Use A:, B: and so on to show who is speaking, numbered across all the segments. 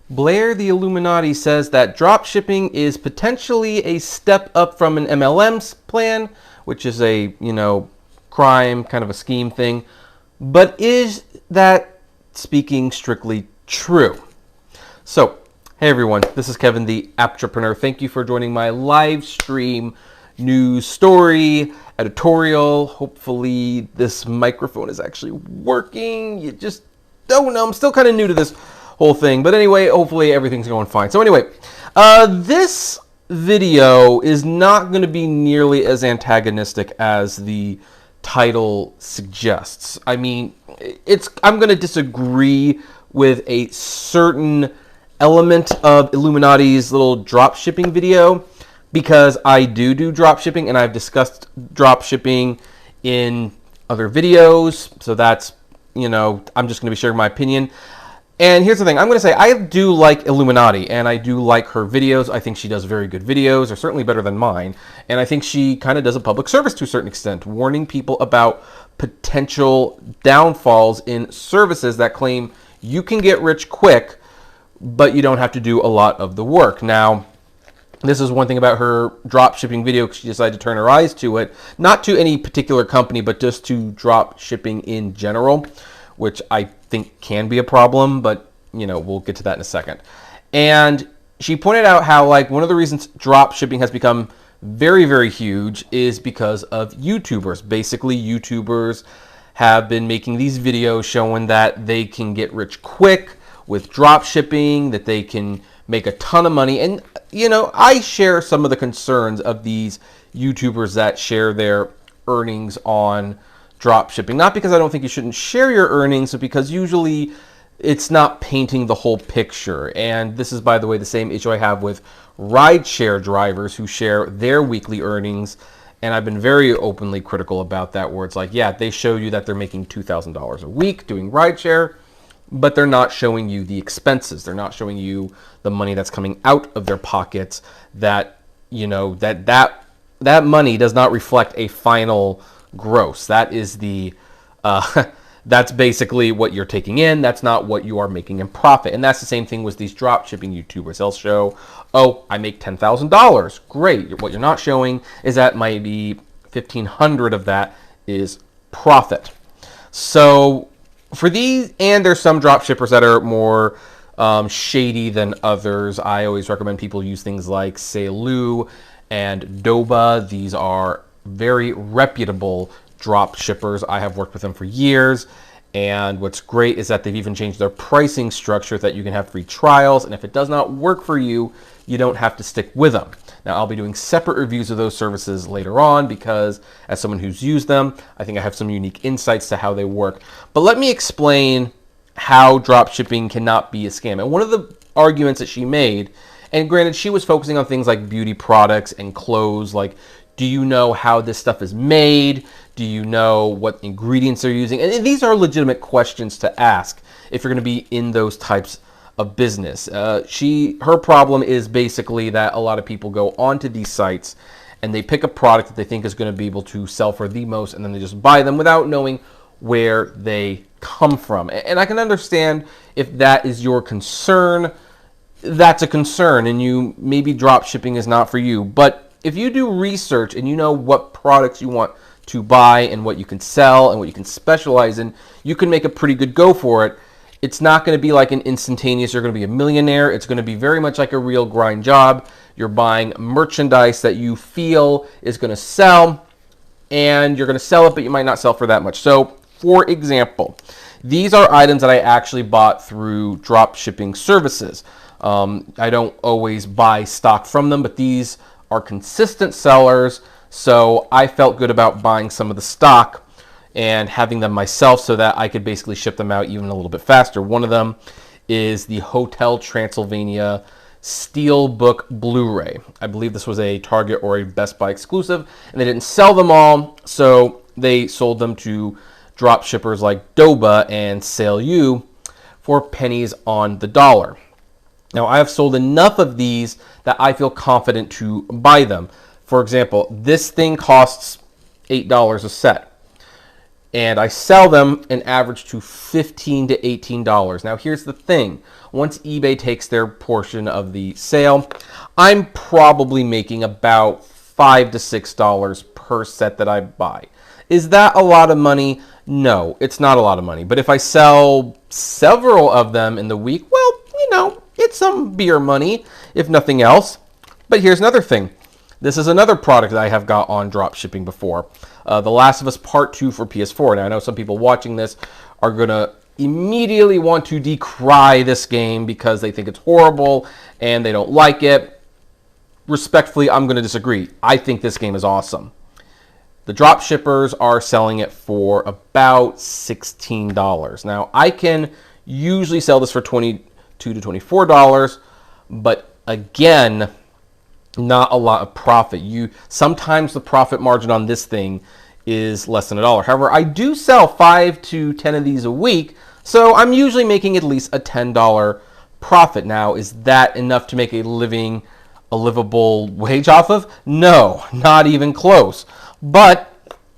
A: Blair the Illuminaughtii says that dropshipping is potentially a step up from an MLM's plan, which is a, crime, kind of a scheme thing. But is that speaking strictly true? So, hey everyone, this is Kevin the Apptrepreneur. Thank you for joining my live stream news story editorial. Hopefully this microphone is actually working. You just don't know. I'm still kind of new to this whole thing. But anyway, hopefully everything's going fine. So anyway, this video is not going to be nearly as antagonistic as the title suggests. I mean, I'm going to disagree with a certain element of Illuminautti's little drop shipping video, because I do drop shipping and I've discussed drop shipping in other videos. So that's, I'm just going to be sharing my opinion. And here's the thing. I'm going to say I do like Illuminaughtii and I do like her videos. I think she does very good videos. They're certainly better than mine. And I think she kind of does a public service to a certain extent, warning people about potential downfalls in services that claim you can get rich quick, but you don't have to do a lot of the work. Now, this is one thing about her drop shipping video. She decided to turn her eyes to it, not to any particular company, but just to drop shipping in general, which I think can be a problem, but we'll get to that in a second. And she pointed out how one of the reasons drop shipping has become very, very huge is because of YouTubers. Basically, YouTubers have been making these videos showing that they can get rich quick with drop shipping, that they can make a ton of money. And I share some of the concerns of these YouTubers that share their earnings on drop shipping. Not because I don't think you shouldn't share your earnings, but because usually it's not painting the whole picture. And this is, by the way, the same issue I have with rideshare drivers who share their weekly earnings. And I've been very openly critical about that, where it's like, yeah, they show you that they're making $2,000 a week doing rideshare, but they're not showing you the expenses. They're not showing you the money that's coming out of their pockets, that, that money does not reflect a final gross. That is the, that's basically what you're taking in. That's not what you are making in profit. And that's the same thing with these drop shipping YouTubers. They'll show, oh, I make $10,000. Great. What you're not showing is that maybe 1,500 of that is profit. So for these, and there's some drop shippers that are more shady than others. I always recommend people use things like Seilu and Doba. These are very reputable drop shippers. I have worked with them for years. And what's great is that they've even changed their pricing structure that you can have free trials. And if it does not work for you, you don't have to stick with them. Now, I'll be doing separate reviews of those services later on, because as someone who's used them, I think I have some unique insights to how they work. But let me explain how drop shipping cannot be a scam. And one of the arguments that she made, and granted, she was focusing on things like beauty products and clothes, like, do you know how this stuff is made? Do you know what ingredients they're using? And these are legitimate questions to ask if you're going to be in those types of business. Her problem is basically that a lot of people go onto these sites and they pick a product that they think is going to be able to sell for the most, and then they just buy them without knowing where they come from. And I can understand if that is your concern. That's a concern, and you maybe drop shipping is not for you. But if you do research and you know what products you want to buy and what you can sell and what you can specialize in, you can make a pretty good go for it. It's not going to be like an instantaneous, you're going to be a millionaire. It's going to be very much like a real grind job. You're buying merchandise that you feel is going to sell, and you're going to sell it, but you might not sell for that much. So, for example, these are items that I actually bought through drop shipping services. I don't always buy stock from them, but these are consistent sellers. So I felt good about buying some of the stock and having them myself so that I could basically ship them out even a little bit faster. One of them is the Hotel Transylvania Steelbook Blu-ray. I believe this was a Target or a Best Buy exclusive, and they didn't sell them all, so they sold them to drop shippers like Doba and Seilu for pennies on the dollar. Now, I have sold enough of these that I feel confident to buy them. For example, this thing costs $8 a set. and I sell them an average to $15 to $18. Now here's the thing. Once eBay takes their portion of the sale, I'm probably making about $5 to $6 per set that I buy. Is that a lot of money? No, it's not a lot of money. But if I sell several of them in the week, well, it's some beer money, if nothing else. But here's another thing. This is another product that I have got on drop shipping before. The Last of Us Part 2 for PS4. Now, I know some people watching this are going to immediately want to decry this game because they think it's horrible and they don't like it. Respectfully, I'm going to disagree. I think this game is awesome. The drop shippers are selling it for about $16. Now, I can usually sell this for $22 to $24, but again, not a lot of profit. Sometimes the profit margin on this thing is less than $1. However, I do sell 5 to 10 of these a week, so I'm usually making at least a $10 profit. Now, is that enough to make a livable wage off of? No, not even close. But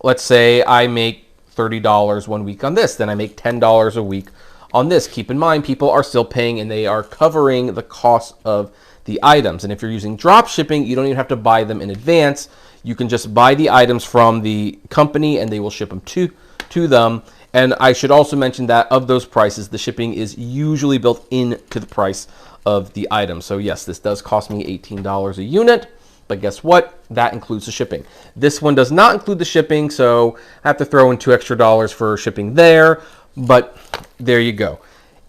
A: let's say I make $30 one week on this, then I make $10 a week on this. Keep in mind, people are still paying and they are covering the cost of the items. And if you're using drop shipping, you don't even have to buy them in advance. You can just buy the items from the company and they will ship them to them. And I should also mention that of those prices, the shipping is usually built into the price of the item. So yes, this does cost me $18 a unit, but guess what? That includes the shipping. This one does not include the shipping, so I have to throw in $2 extra for shipping there, but there you go.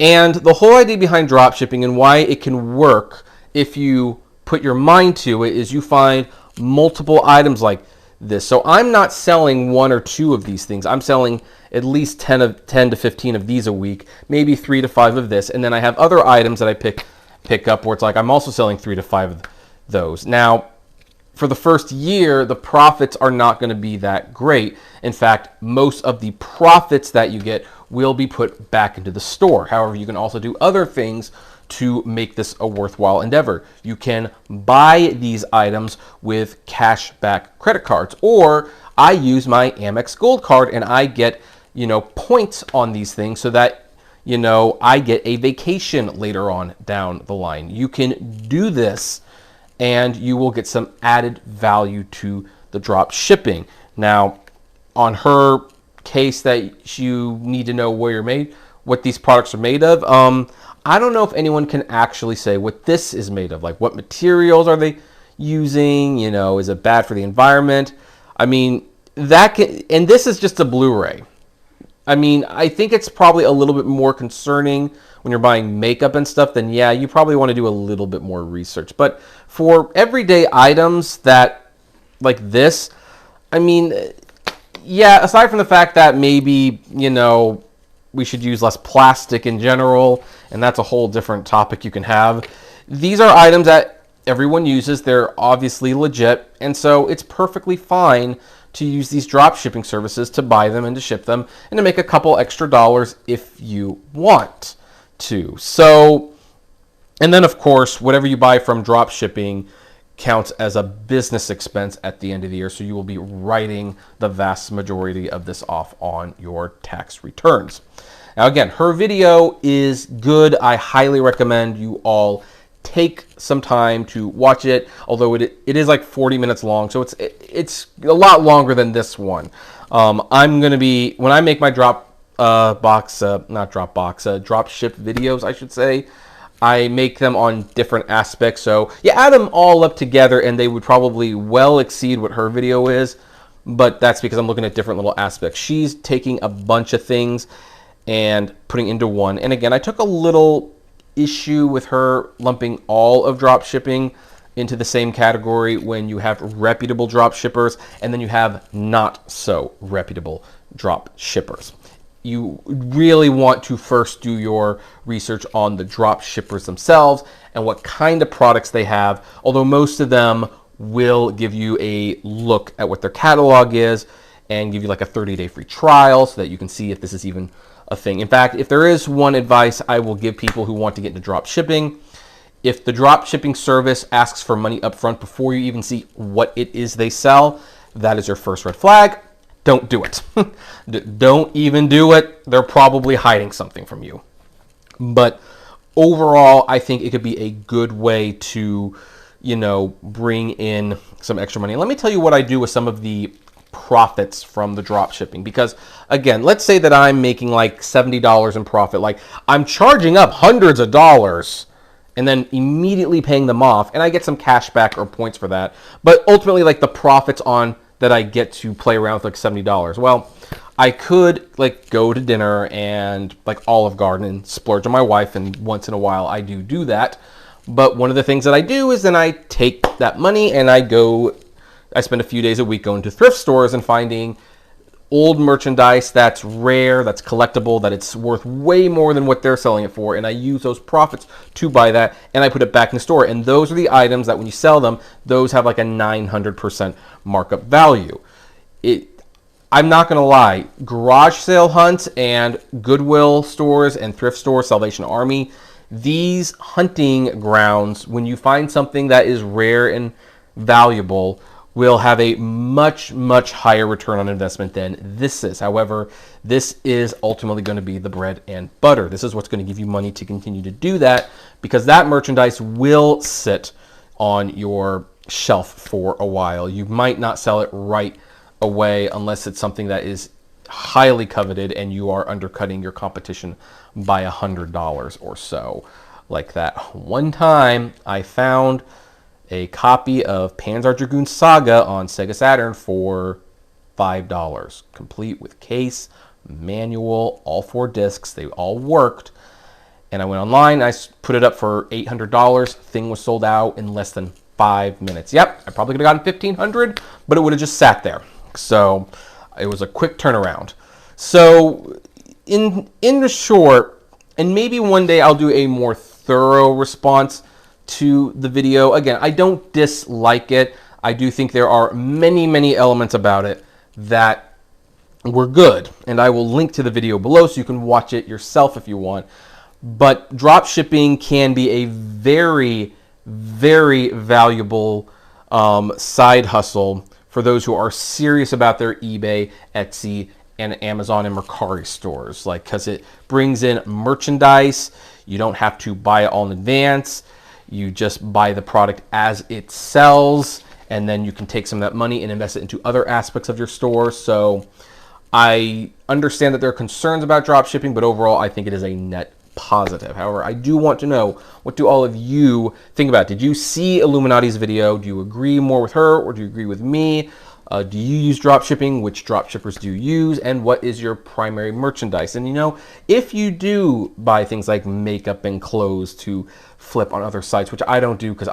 A: And the whole idea behind drop shipping and why it can work if you put your mind to it is you find multiple items like this. So I'm not selling 1 or 2 of these things. I'm selling at least 10 to 15 of these a week, maybe 3 to 5 of this, and then I have other items that I pick up where it's like I'm also selling 3 to 5 of those. Now, for the first year, the profits are not going to be that great. In fact, most of the profits that you get will be put back into the store. However, you can also do other things to make this a worthwhile endeavor. You can buy these items with cash back credit cards, or I use my Amex Gold card and I get, points on these things so that, I get a vacation later on down the line. You can do this and you will get some added value to the drop shipping. Now, on her case that you need to know what these products are made of, I don't know if anyone can actually say what this is made of. Like, what materials are they using? Is it bad for the environment? I mean, and this is just a Blu-ray. I mean, I think it's probably a little bit more concerning when you're buying makeup and stuff, then yeah, you probably want to do a little bit more research. But for everyday items like this, I mean, yeah, aside from the fact that maybe, we should use less plastic in general, and that's a whole different topic you can have. These are items that everyone uses. They're obviously legit, and so it's perfectly fine to use these drop shipping services to buy them and to ship them and to make a couple extra dollars if you want to. So, and then of course, whatever you buy from drop shipping counts as a business expense at the end of the year, so you will be writing the vast majority of this off on your tax returns. Now again, her video is good. I highly recommend you all take some time to watch it, although it is like 40 minutes long, so it's a lot longer than this one. I'm going to be, when I make my drop ship videos, I should say, I make them on different aspects. So you add them all up together and they would probably well exceed what her video is, but that's because I'm looking at different little aspects. She's taking a bunch of things and putting into one. And again, I took a little issue with her lumping all of drop shipping into the same category when you have reputable drop shippers and then you have not so reputable drop shippers. You really want to first do your research on the drop shippers themselves and what kind of products they have, although most of them will give you a look at what their catalog is and give you like a 30-day free trial so that you can see if this is even a thing. In fact, if there is one advice I will give people who want to get into drop shipping, if the drop shipping service asks for money up front before you even see what it is they sell, that is your first red flag. don't do it. Don't even do it. They're probably hiding something from you. But overall, I think it could be a good way to, bring in some extra money. Let me tell you what I do with some of the profits from the drop shipping, because again, let's say that I'm making like $70 in profit. Like, I'm charging up hundreds of dollars and then immediately paying them off, and I get some cash back or points for that. But ultimately, like, the profits on that I get to play around with, like $70. Well, I could like go to dinner and like Olive Garden and splurge on my wife, and once in a while I do that. But one of the things that I do is then I take that money and I spend a few days a week going to thrift stores and finding old merchandise that's rare, that's collectible, that it's worth way more than what they're selling it for, and I use those profits to buy that, and I put it back in the store. And those are the items that when you sell them, those have like a 900% markup value. I'm not going to lie, garage sale hunts and Goodwill stores and thrift stores, Salvation Army, these hunting grounds, when you find something that is rare and valuable, will have a much, much higher return on investment than this is. However, this is ultimately going to be the bread and butter. This is what's going to give you money to continue to do that, because that merchandise will sit on your shelf for a while. You might not sell it right away unless it's something that is highly coveted and you are undercutting your competition by $100 or so. Like that one time I found a copy of Panzer Dragoon Saga on Sega Saturn for $5, complete with case, manual, all 4 discs. They all worked. And I went online, I put it up for $800. Thing was sold out in less than 5 minutes. Yep, I probably could have gotten $1,500, but it would have just sat there. So it was a quick turnaround. So in the short, and maybe one day I'll do a more thorough response to the video. Again, I don't dislike it. I do think there are many, many elements about it that were good, and I will link to the video below so you can watch it yourself if you want. But drop shipping can be a very, very valuable side hustle for those who are serious about their eBay, Etsy, and Amazon and Mercari stores. Like, because it brings in merchandise. You don't have to buy it all in advance. You just buy the product as it sells, and then you can take some of that money and invest it into other aspects of your store. So I understand that there are concerns about drop shipping, but overall I think it is a net positive. However, I do want to know, what do all of you think about it? Did you see Illuminauttii's video? Do you agree more with her, or do you agree with me? Do you use drop shipping? Which drop shippers do you use? And what is your primary merchandise? And if you do buy things like makeup and clothes to flip on other sites, which I don't do because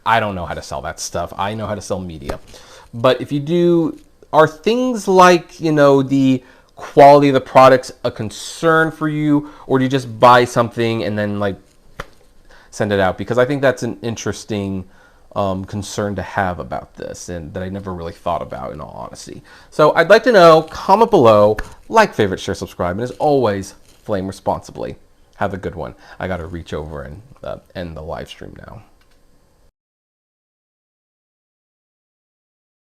A: I don't know how to sell that stuff. I know how to sell media. But if you do, are things like, the quality of the products a concern for you, or do you just buy something and then like send it out? Because I think that's an interesting concern to have about this, and that I never really thought about, in all honesty. So I'd like to know, comment below, like, favorite, share, subscribe, and as always, flame responsibly. Have a good one. I got to reach over and end the live stream now.